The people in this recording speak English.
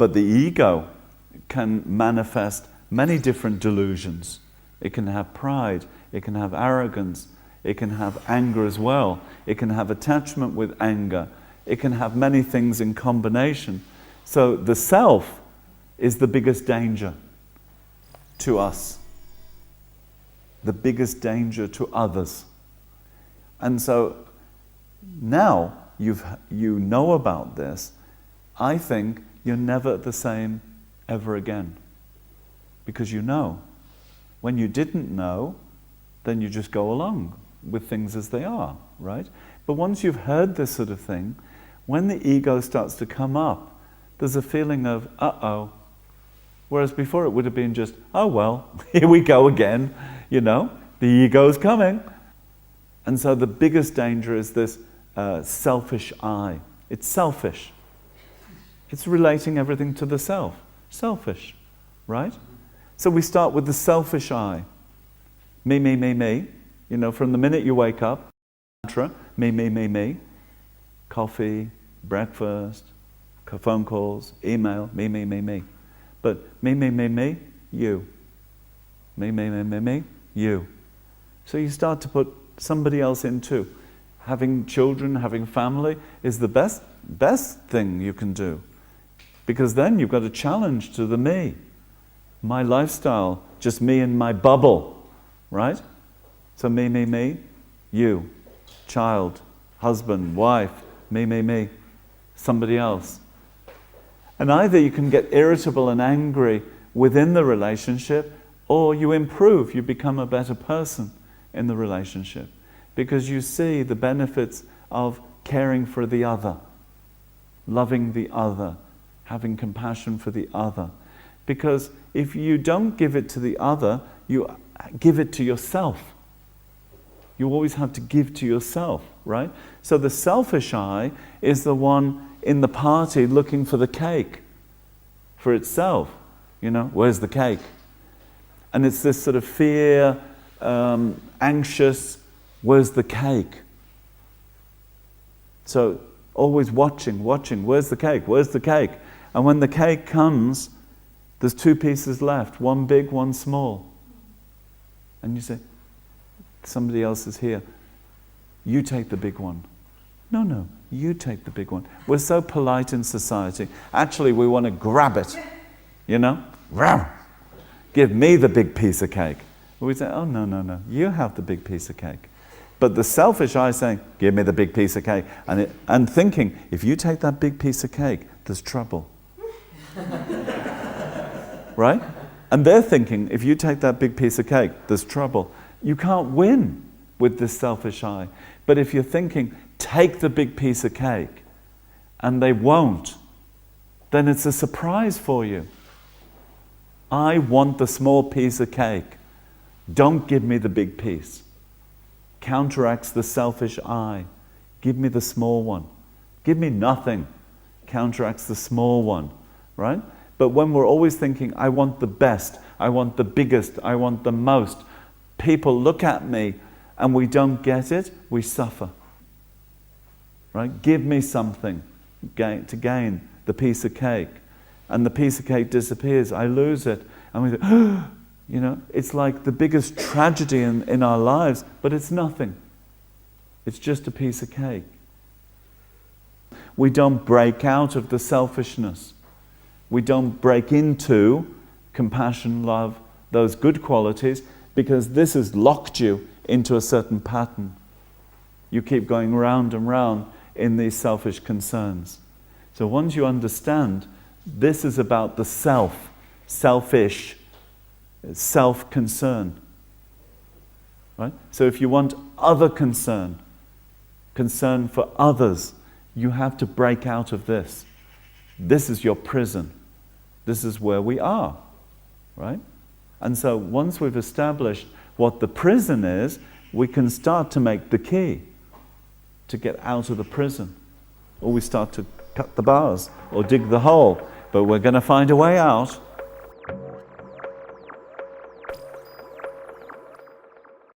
But the ego can manifest many different delusions. It can have pride, it can have arrogance, it can have anger as well, it can have attachment with anger, it can have many things in combination. So the self is the biggest danger to us, the biggest danger to others. And so now you know about this, I think you're never the same ever again. Because you know. When you didn't know, then you just go along with things as they are, right? But once you've heard this sort of thing, when the ego starts to come up, there's a feeling of, uh-oh. Whereas before it would have been just, oh well, here we go again, the ego's coming. And so the biggest danger is this selfish I. It's selfish. It's relating everything to the self. Selfish, right? So we start with the selfish I. Me, me, me, me. From the minute you wake up, mantra, me, me, me, me. Coffee, breakfast, phone calls, email, me, me, me, me. But me, me, me, me, you. Me, me, me, me, me, you. So you start to put somebody else in too. Having children, having family is the best thing you can do. Because then you've got a challenge to the me. My lifestyle, just me and my bubble, right? So me, me, me, you, child, husband, wife, me, me, me, somebody else. And either you can get irritable and angry within the relationship, or you improve, you become a better person in the relationship. Because you see the benefits of caring for the other, loving the other, having compassion for the other. Because if you don't give it to the other, you give it to yourself. You always have to give to yourself, right? So the selfish I is the one in the party looking for the cake for itself. Where's the cake? And it's this sort of fear, anxious, where's the cake? So always watching, where's the cake? Where's the cake? And when the cake comes, there's two pieces left, one big, one small. And you say, somebody else is here. You take the big one. No, you take the big one. We're so polite in society. Actually, we want to grab it. Give me the big piece of cake. We say, oh, no, you have the big piece of cake. But the selfish I is saying, give me the big piece of cake. And thinking, if you take that big piece of cake, there's trouble. Right? And they're thinking, if you take that big piece of cake, there's trouble. You can't win with this selfish I. But if you're thinking, take the big piece of cake, and they won't, then it's a surprise for you. I want the small piece of cake. Don't give me the big piece. Counteracts the selfish I. Give me the small one. Give me nothing. Counteracts the small one, right? But when we're always thinking, I want the best, I want the biggest, I want the most, people look at me and we don't get it, we suffer. Right? Give me something to gain the piece of cake. And the piece of cake disappears, I lose it. And we say, it's like the biggest tragedy in our lives, but it's nothing. It's just a piece of cake. We don't break out of the selfishness. We don't break into compassion, love, those good qualities, because this has locked you into a certain pattern. You keep going round and round in these selfish concerns. So once you understand, this is about the self, selfish, self-concern. Right? So if you want other concern for others, you have to break out of this. This is your prison. This is where we are, right? And so once we've established what the prison is, we can start to make the key to get out of the prison. Or we start to cut the bars or dig the hole, but we're going to find a way out.